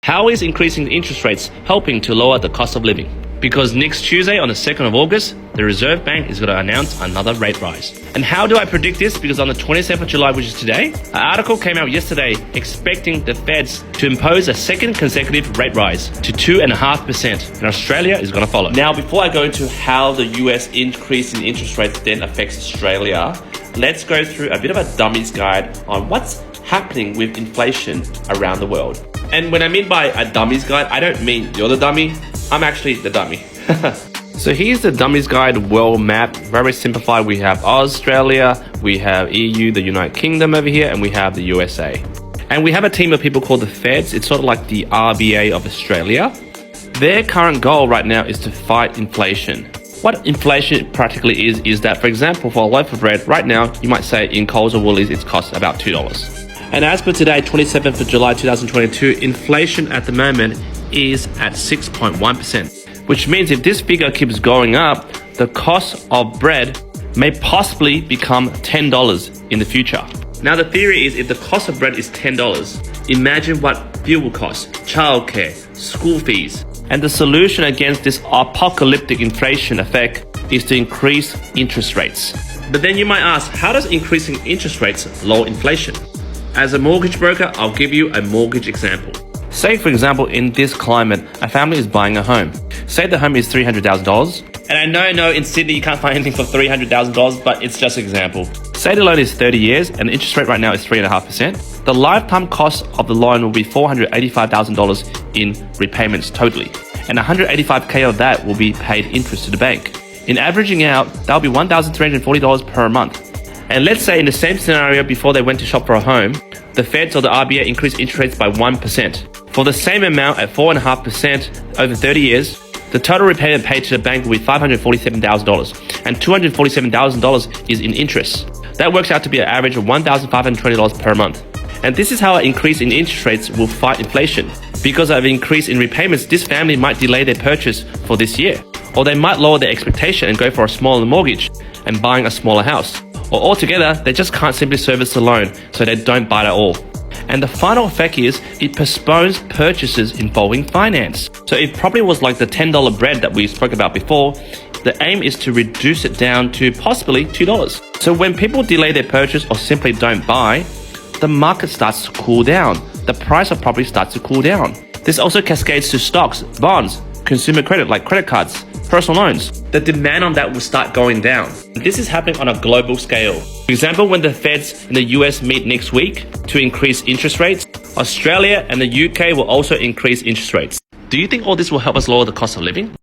How is increasing interest rates helping to lower the cost of living? Because next Tuesday on the 2nd of August, the Reserve Bank is going to announce another rate rise. And how do I predict this? Because on the 27th of July, which is today, an article came out yesterday expecting the Feds to impose a second consecutive rate rise to 2.5%, and Australia is going to follow. Now, before I go into how the US increase in interest rates then affects Australia, let's go through a bit of a dummy's guide on what's happening with inflation around the world. And when I mean by a dummy's guide, I don't mean you're the dummy. I'm actually the dummy. So here's the dummy's guide world map. Very simplified. We have Australia, we have EU, the United Kingdom over here, and we have the USA. And we have a team of people called the Feds. It's sort of like the RBA of Australia. Their current goal right now is to fight inflation. What inflation practically is that, for example, for a loaf of bread, right now, you might say in Coles or Woolies, it costs about $2. And as per today, 27th of July 2022, inflation at the moment is at 6.1%, which means if this figure keeps going up, the cost of bread may possibly become $10 in the future. Now, the theory is if the cost of bread is $10, imagine what fuel will cost, childcare, school fees. And the solution against this apocalyptic inflation effect is to increase interest rates. But then you might ask, how does increasing interest rates lower inflation? As a mortgage broker, I'll give you a mortgage example. Say, for example, in this climate, a family is buying a home. Say the home is $300,000. And I know in Sydney you can't find anything for $300,000, but it's just an example. Say the loan is 30 years and the interest rate right now is 3.5%. The lifetime cost of the loan will be $485,000 in repayments totally. And $185K of that will be paid interest to the bank. In averaging out, that'll be $1,340 per month. And let's say in the same scenario before they went to shop for a home, the Feds or the RBA increased interest rates by 1%. For the same amount at 4.5% over 30 years, the total repayment paid to the bank will be $547,000, and $247,000 is in interest. That works out to be an average of $1,520 per month. And this is how an increase in interest rates will fight inflation. Because of an increase in repayments, this family might delay their purchase for this year, or they might lower their expectation and go for a smaller mortgage and buying a smaller house. Or altogether, they just can't simply service the loan, so they don't buy it at all. And the final effect is it postpones purchases involving finance. So if property was like the $10 bread that we spoke about before, the aim is to reduce it down to possibly $2. So when people delay their purchase or simply don't buy, the market starts to cool down. The price of property starts to cool down. This also cascades to stocks, bonds, consumer credit like credit cards, personal loans. The demand on that will start going down. This is happening on a global scale. For example, when the Feds in the US meet next week to increase interest rates, Australia and the UK will also increase interest rates. Do you think all this will help us lower the cost of living?